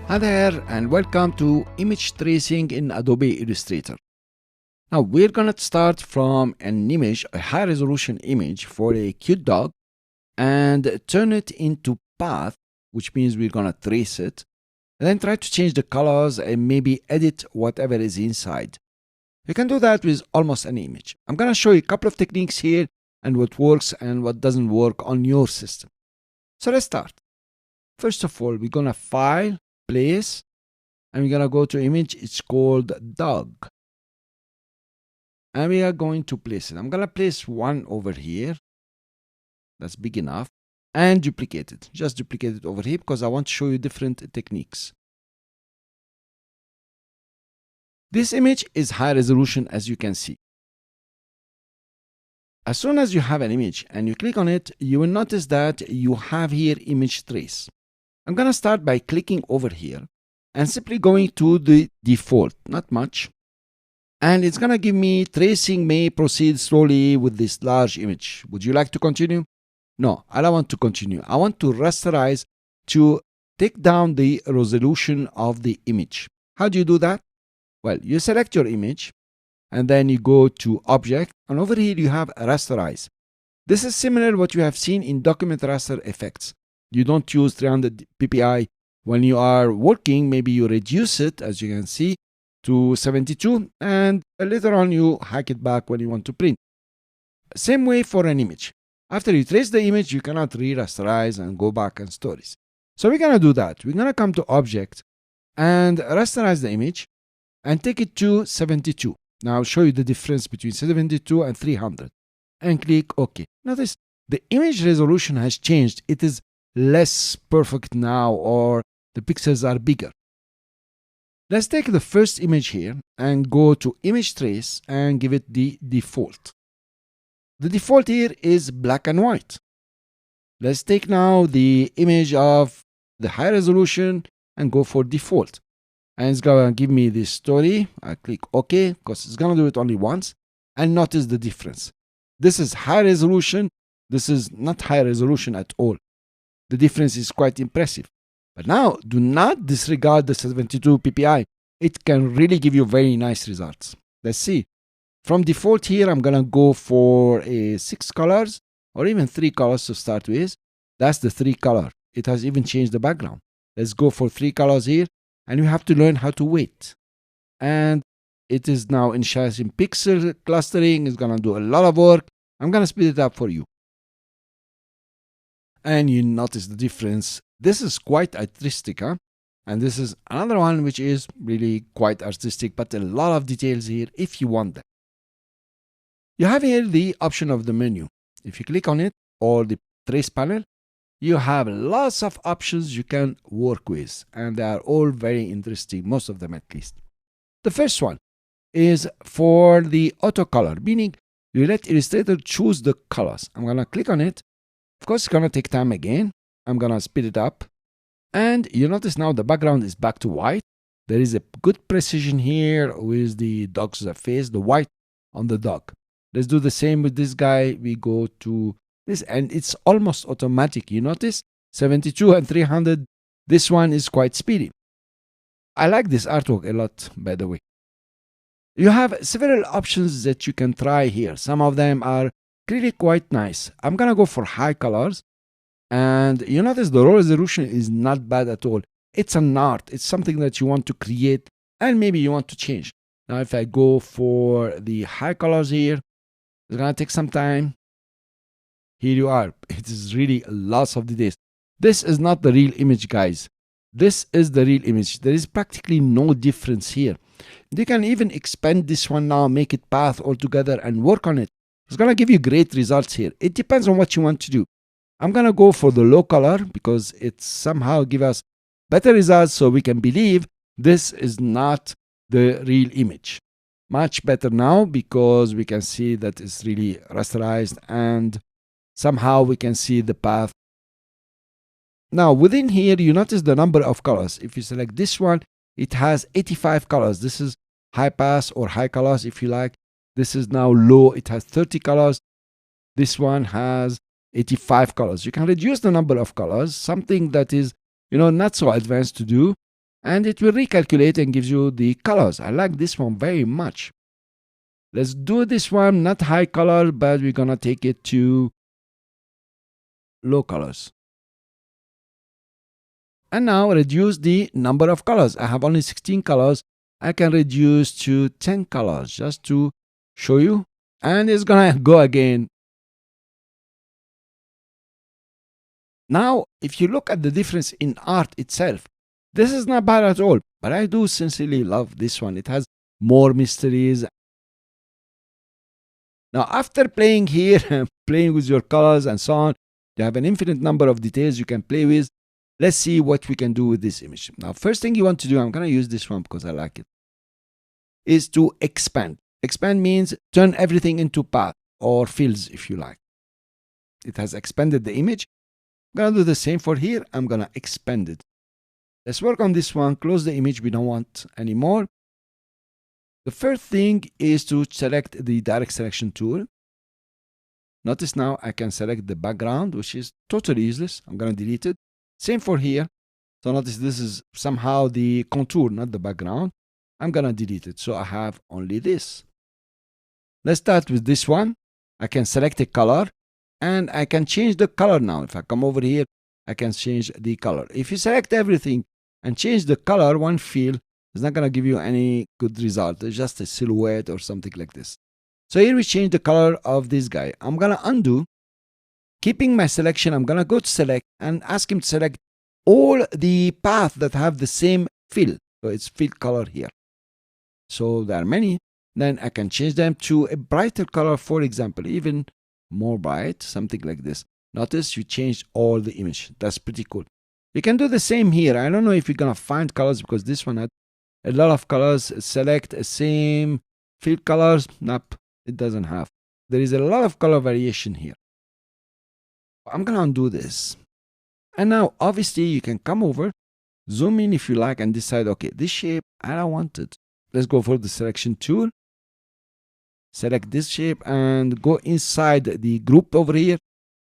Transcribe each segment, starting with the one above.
Hi there and welcome to image tracing in Adobe Illustrator. Now we're going to start from an image, a high resolution image for a cute dog, and turn it into path, which means we're going to trace it, and then try to change the colors and maybe edit whatever is inside. You can do that with almost any image. I'm going to show you a couple of techniques here and what works and what doesn't work on your system. So let's start. First of all, we're going to File, Place, and we're going to go to image. It's called dog. And we are going to place it. I'm going to place one over here. That's big enough. And duplicate it. Just duplicate it over here because I want to show you different techniques. This image is high resolution, as you can see. As soon as you have an image and you click on it, you will notice that you have here image trace. I'm going to start by clicking over here and simply going to the default, not much. And it's going to give me tracing may proceed slowly with this large image. Would you like to continue? No, I don't want to continue. I want to rasterize to take down the resolution of the image. How do you do that? Well, you select your image and then you go to Object, and over here you have rasterize. This is similar to what you have seen in document raster effects. You don't use 300 ppi when you are working. Maybe you reduce it, as you can see, to 72, and later on you hack it back when you want to print. Same way for an image. After you trace the image, you cannot re-rasterize and go back and store it. So we're going to do that. We're going to come to Object and rasterize the image and take it to 72. Now I'll show you the difference between 72 and 300 and click OK. Notice the image resolution has changed. It is less perfect now, or the pixels are bigger. Let's take the first image here and go to image trace and give it the default. The default here is black and white. Let's take now the image of the high resolution and go for default. And it's gonna give me this story. I click OK because it's gonna do it only once. And notice the difference. This is high resolution. This is not high resolution at all. The difference is quite impressive. But now, do not disregard the 72 ppi. It can really give you very nice results. Let's see. From default here, I'm going to go for 6 colors or even 3 colors to start with. That's the 3 color. It has even changed the background. Let's go for 3 colors here. And you have to learn how to wait. And it is now initializing pixel clustering. It's going to do a lot of work. I'm going to speed it up for you. And you notice the difference. This is quite artistic, huh? And this is another one which is really quite artistic, but a lot of details here if you want them. You have here the option of the menu. If you click on it, or the trace panel, you have lots of options you can work with, and they are all very interesting, most of them at least. The first one is for the auto color, meaning you let Illustrator choose the colors. I'm going to click on it. Of course, it's going to take time again. I'm going to speed it up. And you notice now the background is back to white. There is a good precision here with the dog's face, the white on the dog. Let's do the same with this guy. We go to this, and it's almost automatic. You notice 72 and 300. This one is quite speedy. I like this artwork a lot, by the way. You have several options that you can try here. Some of them are really quite nice. I'm gonna go for high colors, and you notice the raw resolution is not bad at all. It's an art. It's something that you want to create and maybe you want to change. Now if I go for the high colors here, it's gonna take some time. Here you are. It is really lots of details. This is not the real image, guys. This is the real image. There is practically no difference here. You can even expand this one now, make it path altogether and work on it. It's going to give you great results here. It depends on what you want to do. I'm going to go for the low color because it somehow gives us better results, so we can believe this is not the real image. Much better now because we can see that it's really rasterized and somehow we can see the path. Now within here, you notice the number of colors. If you select this one, it has 85 colors. This is high pass or high colors if you like. This is now low. It has 30 colors. This one has 85 colors. You can reduce the number of colors, something that is, not so advanced to do. and it will recalculate and gives you the colors. I like this one very much. Let's do this one, not high color, but we're gonna take it to low colors. And now reduce the number of colors. I have only 16 colors. I can reduce to 10 colors just to show you. And it's gonna go again. Now, if you look at the difference in art itself, this is not bad at all. But I do sincerely love this one. It has more mysteries. Now, after playing here, playing with your colors and so on, you have an infinite number of details you can play with. Let's see what we can do with this image. Now, first thing you want to do, I'm going to use this one because I like it, is to expand. Expand means turn everything into path or fields, if you like. It has expanded the image. I'm going to do the same for here. I'm going to expand it. Let's work on this one. Close the image we don't want anymore. The first thing is to select the direct selection tool. Notice now I can select the background, which is totally useless. I'm going to delete it. Same for here. So notice this is somehow the contour, not the background. I'm going to delete it. So I have only this. Let's start with this one. I can select a color and I can change the color now. If I come over here, I can change the color. If you select everything and change the color, one field, it's not going to give you any good result. It's just a silhouette or something like this. So here we change the color of this guy. I'm going to undo. Keeping my selection, I'm going to go to select and ask him to select all the paths that have the same fill. So it's fill color here. So there are many. Then I can change them to a brighter color, for example, even more bright, something like this. Notice you changed all the image. That's pretty cool. You can do the same here. I don't know if you're going to find colors because this one had a lot of colors. Select the same fill colors. Nope, it doesn't have. There is a lot of color variation here. I'm going to undo this. And now, obviously, you can come over, zoom in if you like, and decide, okay, this shape, I don't want it. Let's go for the selection tool. Select this shape and go inside the group over here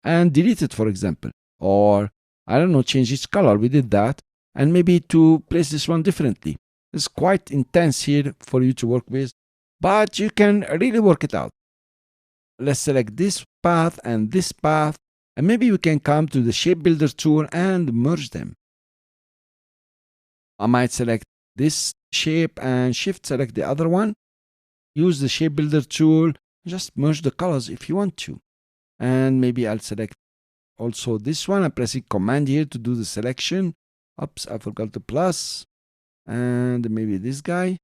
and delete it, for example. Or, I don't know, change its color. We did that. And maybe to place this one differently. It's quite intense here for you to work with, but you can really work it out. Let's select this path and this path. And maybe we can come to the shape builder tool and merge them. I might select this shape and shift select the other one. Use the shape builder tool, just merge the colors if you want to. And maybe I'll select also this one. I'm pressing command here to do the selection. Oops, I forgot the plus. And maybe this guy.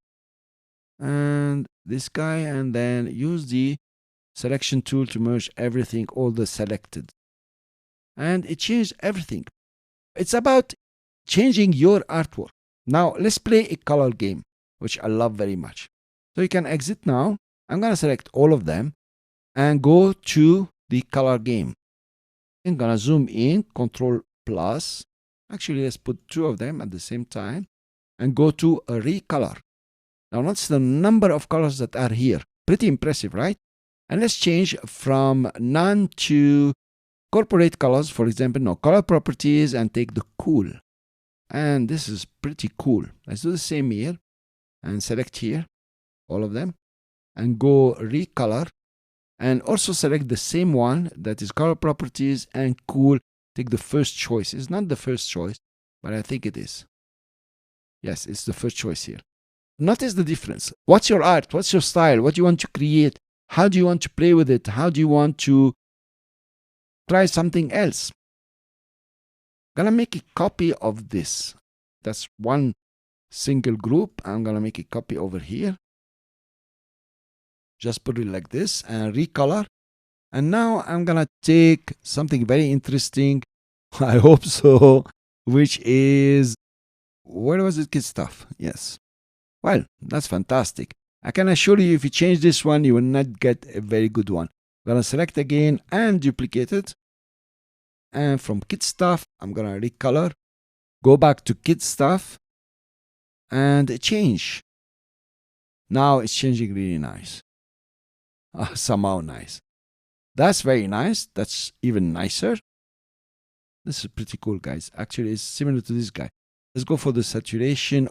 And this guy. And then use the selection tool to merge everything, all the selected. And it changed everything. It's about changing your artwork. Now, let's play a color game, which I love very much. So you can exit now. I'm going to select all of them and go to the color game. I'm going to zoom in, Control plus. Actually, let's put two of them at the same time and go to a recolor. Now, notice the number of colors that are here. Pretty impressive, right? And let's change from none to incorporate colors, for example, no color properties, and take the cool. And this is pretty cool. Let's do the same here and select here all of them and go recolor and also select the same one that is color properties and cool. Take the first choice. It's not the first choice, but I think it is. Yes, it's the first choice here. Notice the difference. What's your art? What's your style? What do you want to create? How do you want to play with it? How do you want to try something else? I'm gonna make a copy of this. That's one single group. I'm gonna make a copy over here. Just put it like this and recolor. And now I'm gonna take something very interesting. I hope so. Which is, where was it? Kid stuff. Yes. Well, that's fantastic. I can assure you if you change this one, you will not get a very good one. I'm gonna select again and duplicate it. And from kid stuff, I'm gonna recolor, go back to kid stuff and change. Now it's changing really nice. Somehow nice. That's very nice. That's even nicer. This is pretty cool, guys. Actually, it's similar to this guy. Let's go for the saturation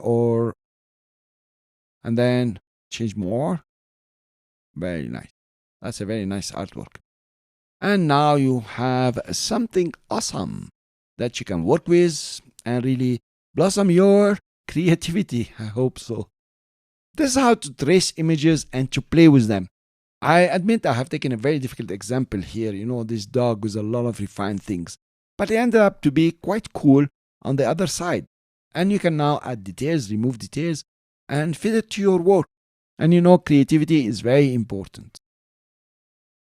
and then change more. Very nice. That's a very nice artwork. And now you have something awesome that you can work with and really blossom your creativity. I hope so. This is how to trace images and to play with them. I admit I have taken a very difficult example here, this dog with a lot of refined things. But it ended up to be quite cool on the other side. And you can now add details, remove details, and fit it to your work. And creativity is very important.